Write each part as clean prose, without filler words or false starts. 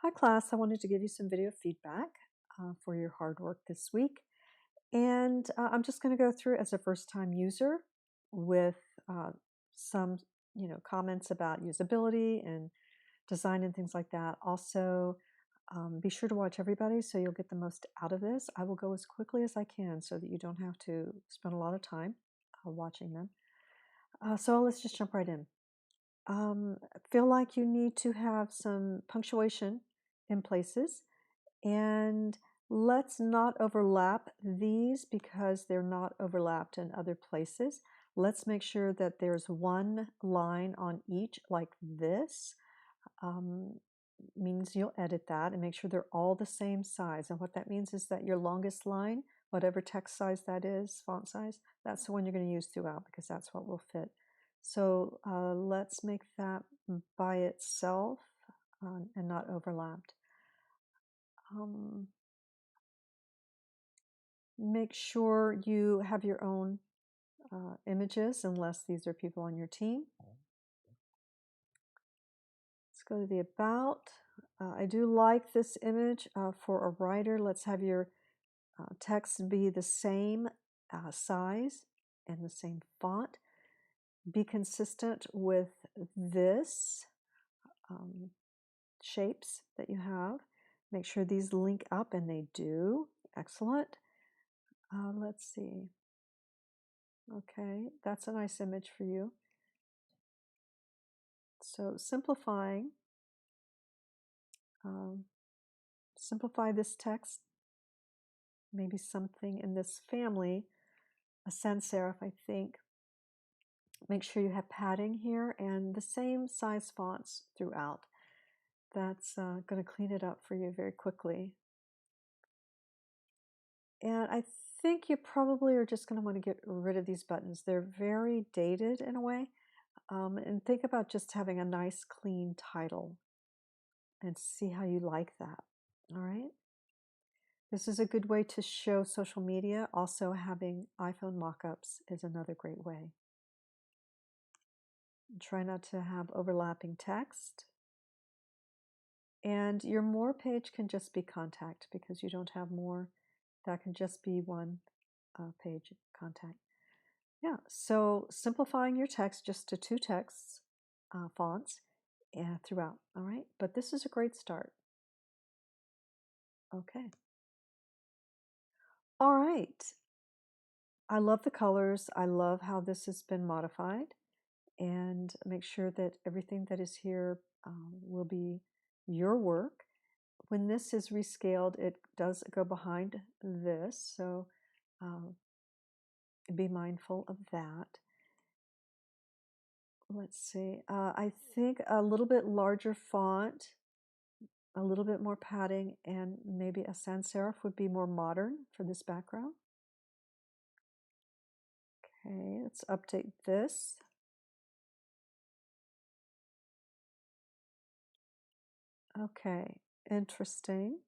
Hi, class. I wanted to give you some video feedback for your hard work this week. And I'm just going to go through as a first-time user with some, comments about usability and design and things like that. Also, be sure to watch everybody so you'll get the most out of this. I will go as quickly as I can so that you don't have to spend a lot of time watching them. So let's just jump right in. Feel like you need to have some punctuation in places, and let's not overlap these because they're not overlapped in other places. Let's make sure that there's one line on each like this. Um, Means you'll edit that and make sure they're all the same size. And what that means is that your longest line, whatever text size that is, font size, that's the one you're going to use throughout because that's what will fit. So let's make that by itself and not overlapped. Make sure you have your own images unless these are people on your team. Let's go to the about. I do like this image for a writer. Let's have your text be the same size and the same font. Be consistent with this shapes that you have. Make sure these link up, and they do. Excellent. Let's see. Okay, that's a nice image for you. So simplifying, simplify this text, maybe something in this family, a sans serif, I think. Make sure you have padding here and the same size fonts throughout. That's going to clean it up for you very quickly. And I think you probably are just going to want to get rid of these buttons. They're very dated in a way. And think about just having a nice clean title and see how you like that. All right. This is a good way to show social media. Also, having iPhone mockups is another great way. Try not to have overlapping text. And your more page can just be contact because you don't have more. That can just be one page contact. Yeah, so simplifying your text just to two texts, fonts, throughout, all right? But this is a great start. Okay. All right. I love the colors. I love how this has been modified. And make sure that everything that is here will be your work. When this is rescaled, it does go behind this, so be mindful of that. Let's see. I think a little bit larger font, a little bit more padding, and maybe a sans serif would be more modern for this background. Okay, let's update this. Okay, interesting.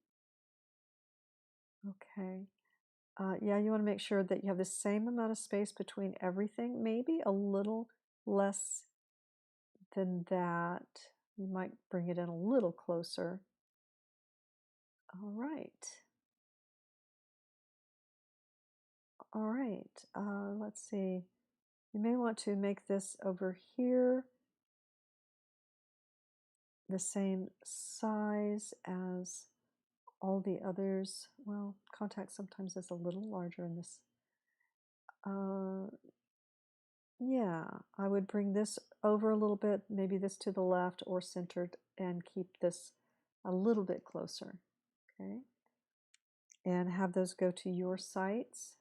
Okay. Yeah, you want to make sure that you have the same amount of space between everything, maybe a little less than that. You might bring it in a little closer. All right. All right. Let's see. You may want to make this over here the same size as all the others. Well, contact sometimes is a little larger in this. Yeah, I would bring this over a little bit, maybe this to the left or centered, and keep this a little bit closer. Okay. And have those go to your sites.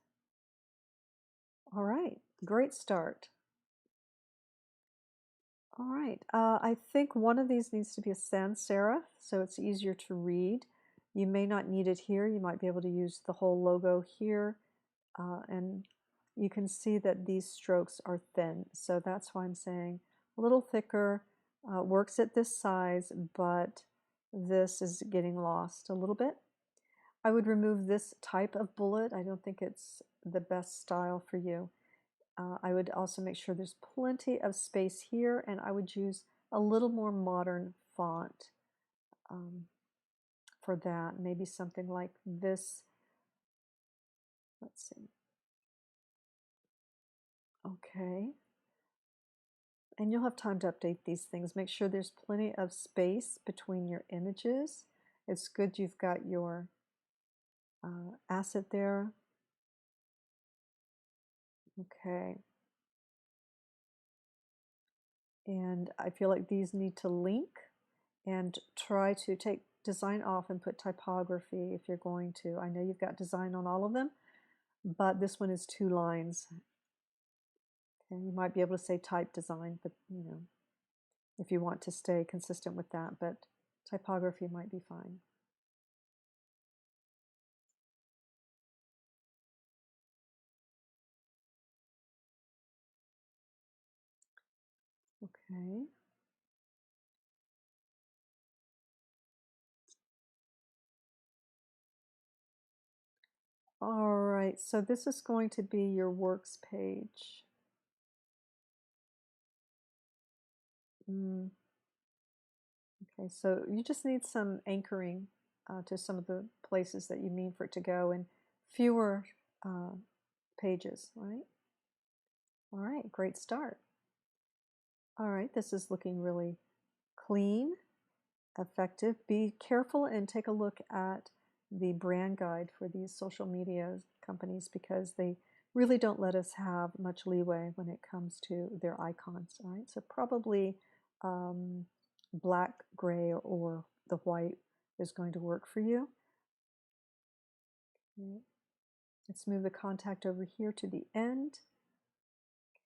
All right, great start. All right, I think one of these needs to be a sans serif, so it's easier to read. You may not need it here. You might be able to use the whole logo here, and you can see that these strokes are thin, so that's why I'm saying a little thicker, works at this size, but this is getting lost a little bit. I would remove this type of bullet. I don't think it's the best style for you. I would also make sure there's plenty of space here, and I would use a little more modern font. for that. Maybe something like this. Let's see. Okay. And you'll have time to update these things. Make sure there's plenty of space between your images. It's good you've got your asset there. Okay. And I feel like these need to link, and try to take design off and put typography if you're going to. I know you've got design on all of them, but this one is 2 lines. Okay, you might be able to say type design, but if you want to stay consistent with that, but typography might be fine. Okay. All right, so this is going to be your works page. Okay, so you just need some anchoring to some of the places that you mean for it to go, and fewer pages, right? All right, great start. All right, this is looking really clean, effective. Be careful and take a look at the brand guide for these social media companies, because they really don't let us have much leeway when it comes to their icons. All right, so probably black, gray, or the white is going to work for you. Okay. Let's move the contact over here to the end.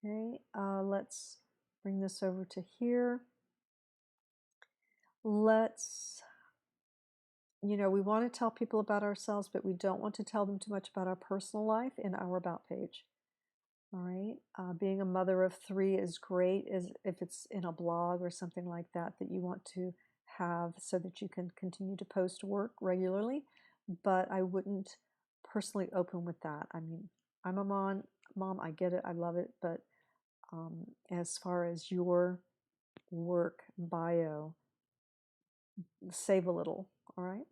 Okay, let's bring this over to here. Let's, we want to tell people about ourselves, but we don't want to tell them too much about our personal life in our About page. All right, being a mother of 3 is great, is if it's in a blog or something like that that you want to have so that you can continue to post work regularly, but I wouldn't personally open with that. I mean, I'm a mom, I get it, I love it, but as far as your work bio, save a little. All right,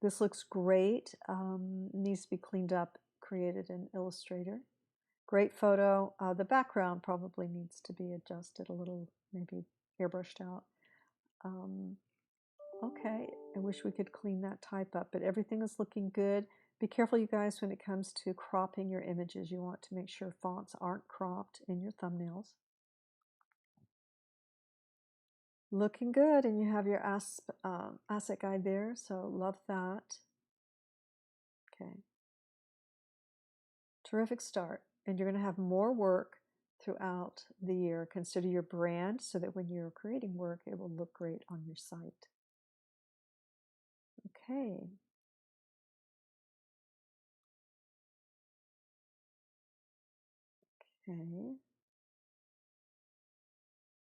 this looks great. Needs to be cleaned up, created in Illustrator. Great photo. The background probably needs to be adjusted a little, maybe airbrushed out. Okay, I wish we could clean that type up, but everything is looking good. Be careful, you guys, when it comes to cropping your images. You want to make sure fonts aren't cropped in your thumbnails. Looking good, and you have your asset guide there, so love that. Okay. Terrific start. And you're going to have more work throughout the year. Consider your brand so that when you're creating work, it will look great on your site. Okay. Okay.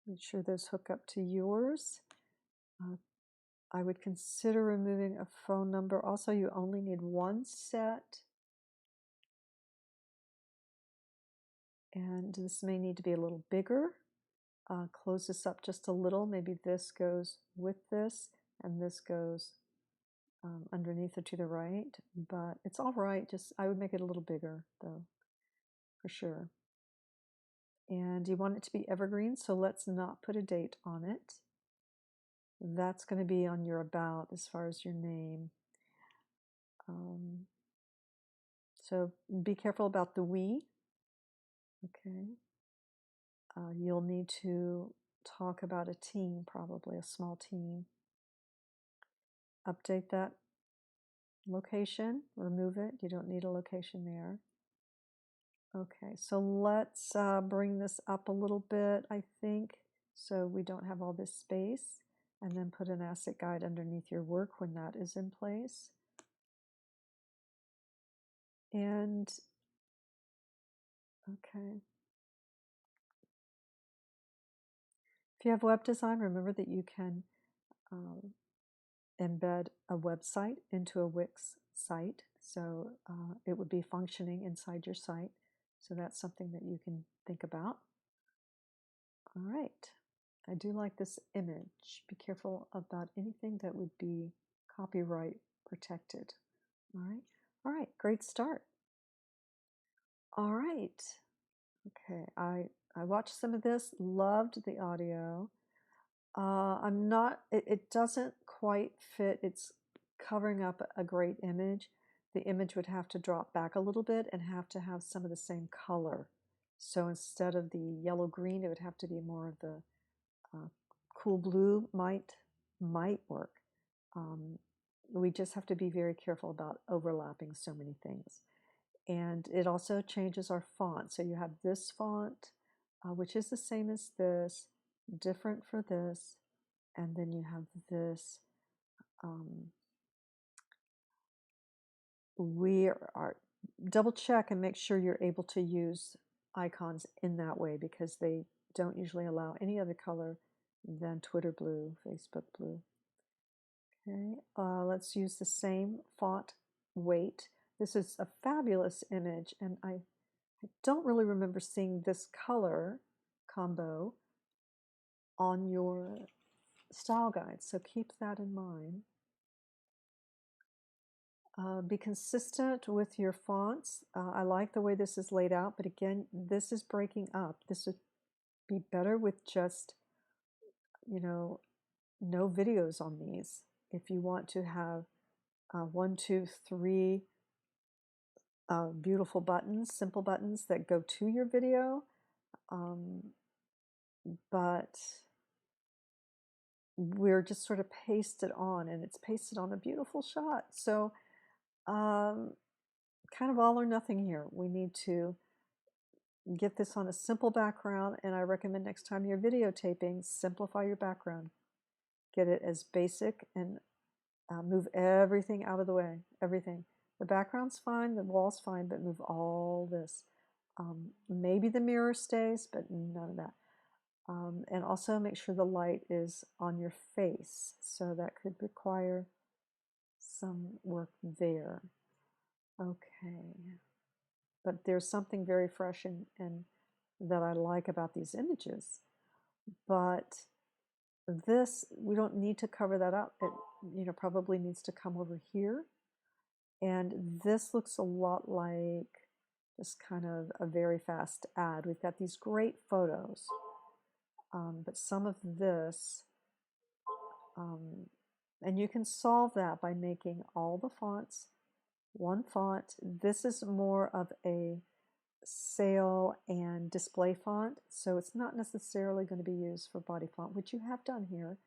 Make sure those hook up to yours. I would consider removing a phone number. Also, you only need 1 set. And this may need to be a little bigger. Close this up just a little. Maybe this goes with this, and this goes underneath or to the right. But it's all right. Just I would make it a little bigger, though, for sure. And you want it to be evergreen, so let's not put a date on it. That's going to be on your about as far as your name. So be careful about the we. Okay. You'll need to talk about a team, probably a small team. Update that location, remove it. You don't need a location there. Okay, so let's bring this up a little bit, I think, so we don't have all this space, and then put an asset guide underneath your work when that is in place. And, okay. If you have web design, remember that you can embed a website into a Wix site, so it would be functioning inside your site. So that's something that you can think about. All right. I do like this image. Be careful about anything that would be copyright protected. All right, great start. All right. Okay, I watched some of this, loved the audio. I'm not, it doesn't quite fit. It's covering up a great image. The image would have to drop back a little bit and have to have some of the same color. So instead of the yellow green, it would have to be more of the cool blue might work. We just have to be very careful about overlapping so many things. And it also changes our font. So you have this font, which is the same as this, different for this, and then you have this. We are double check and make sure you're able to use icons in that way because they don't usually allow any other color than Twitter blue, Facebook blue. Okay, let's use the same font weight. This is a fabulous image, and I don't really remember seeing this color combo on your style guide, so keep that in mind. Be consistent with your fonts. I like the way this is laid out, but again, this is breaking up. This would be better with just, no videos on these. If you want to have 1, 2, 3 beautiful buttons, simple buttons that go to your video, but we're just sort of pasted on, and it's pasted on a beautiful shot. So kind of all or nothing here. We need to get this on a simple background, and I recommend next time you're videotaping, simplify your background. Get it as basic and move everything out of the way. Everything. The background's fine, the wall's fine, but move all this. Maybe the mirror stays, but none of that. And also make sure the light is on your face. So that could require some work there. Okay. But there's something very fresh and that I like about these images. But this, we don't need to cover that up. It probably needs to come over here. And this looks a lot like just kind of a very fast ad. We've got these great photos, but some of this, and you can solve that by making all the fonts one font. This is more of a sale and display font, so it's not necessarily going to be used for body font, which you have done here.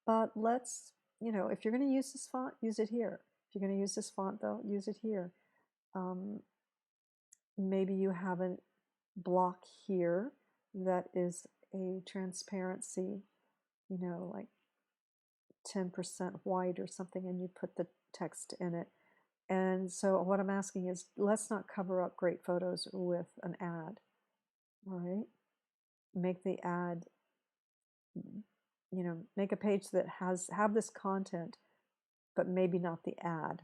But let's, if you're going to use this font, use it here. If you're going to use this font, though, use it here. Maybe you have a block here that is a transparency, like 10% white or something, and you put the text in it. And so what I'm asking is, let's not cover up great photos with an ad, all right? Make the ad, make a page that have this content, but maybe not the ad.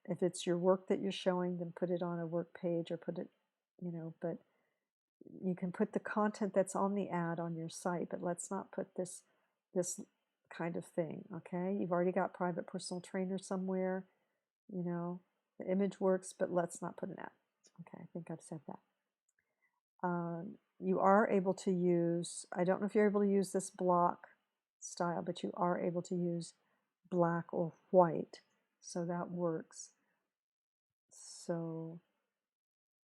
If it's your work that you're showing, then put it on a work page or put it, but you can put the content that's on the ad on your site, but let's not put this kind of thing, okay? You've already got private personal trainer somewhere, the image works, but let's not put an ad. Okay, I think I've said that. You are able to use, I don't know if you're able to use this block style, but you are able to use black or white, so that works. So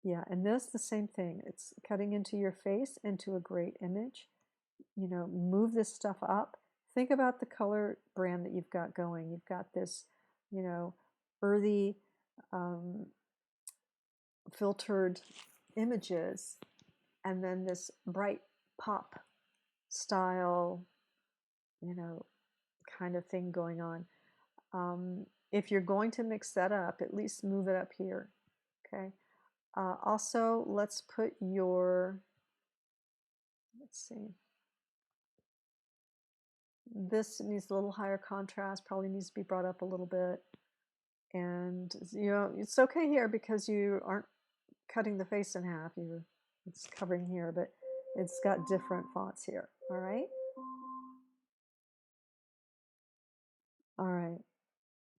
yeah, and this, the same thing. It's cutting into your face, into a great image. Move this stuff up. Think about the color brand that you've got going. You've got this, earthy, filtered images, and then this bright pop style, kind of thing going on. If you're going to mix that up, at least move it up here, okay? Also, let's put your, let's see, this needs a little higher contrast, probably needs to be brought up a little bit. And, it's okay here because you aren't cutting the face in half. It's covering here, but it's got different fonts here, all right? All right.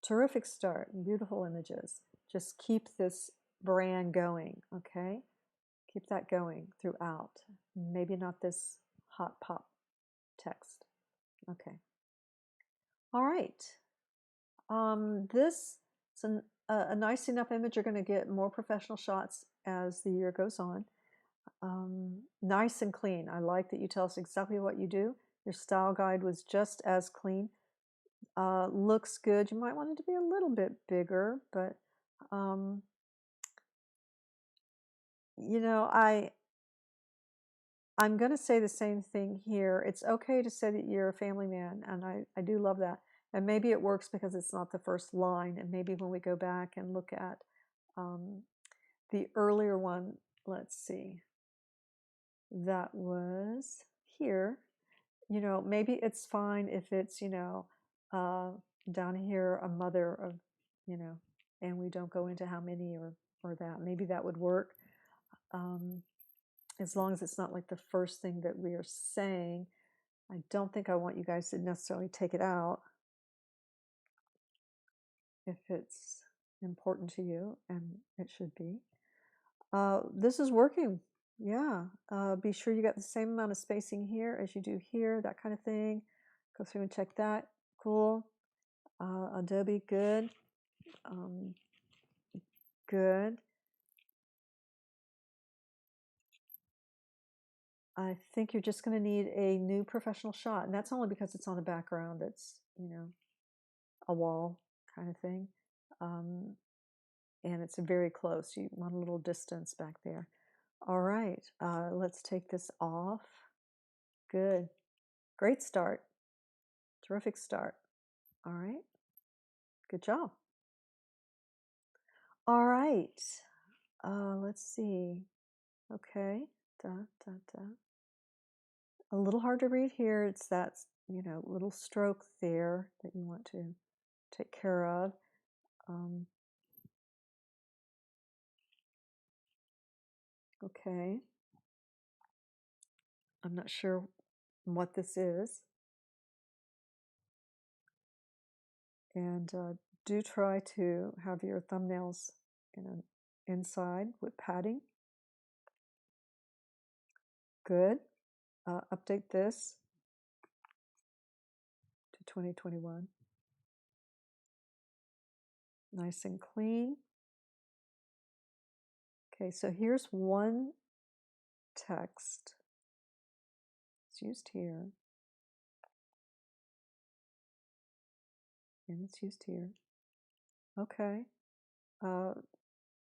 Terrific start. Beautiful images. Just keep this brand going, okay? Keep that going throughout. Maybe not this hot pop text. Okay. All right. This is a nice enough image. You're going to get more professional shots as the year goes on. Nice and clean. I like that you tell us exactly what you do. Your style guide was just as clean. Looks good. You might want it to be a little bit bigger, but um, you know, I'm going to say the same thing here. It's okay to say that you're a family man, and I do love that. And maybe it works because it's not the first line, and maybe when we go back and look at um, the earlier one, let's see, that was here. You know, maybe it's fine if it's, uh, down here a mother of, you know, and we don't go into how many or that. Maybe that would work. As long as it's not like the first thing that we are saying. I don't think I want you guys to necessarily take it out if it's important to you, and it should be. This is working. Yeah. Be sure you got the same amount of spacing here as you do here, that kind of thing. Go through and check that. Cool. Adobe, good. Good. I think you're just going to need a new professional shot, and that's only because it's on a background that's, a wall kind of thing. And it's very close. You want a little distance back there. All right, let's take this off. Good. Great start. Terrific start. All right. Good job. All right. Let's see. Okay. Da, da, da. A little hard to read here. It's that, little stroke there that you want to take care of. Okay. I'm not sure what this is. And do try to have your thumbnails inside with padding. Good. Update this to 2021. Nice and clean. Okay, so here's one text. It's used here. And it's used here. Okay.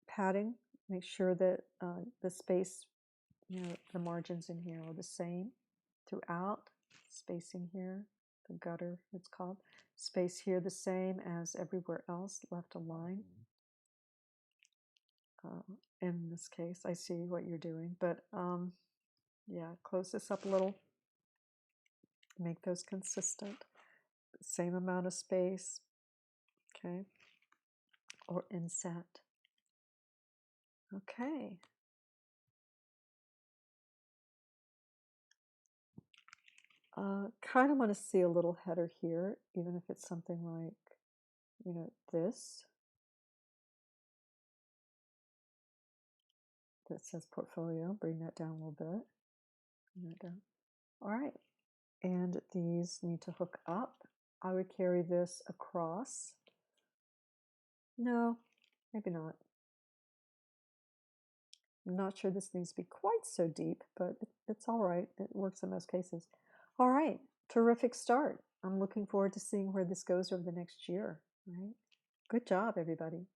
Padding. Make sure that the space, the margins in here are the same throughout. Spacing here, the gutter it's called. Space here the same as everywhere else, left a line. In this case, I see what you're doing, but yeah, close this up a little. Make those consistent. Same amount of space, okay, or inset. Okay. Kind of want to see a little header here, even if it's something like, this. That says portfolio. Bring that down a little bit. Bring that down. All right. And these need to hook up. I would carry this across. No, maybe not. I'm not sure this needs to be quite so deep, but it's all right. It works in most cases. All right. Terrific start. I'm looking forward to seeing where this goes over the next year. Right? Good job, everybody.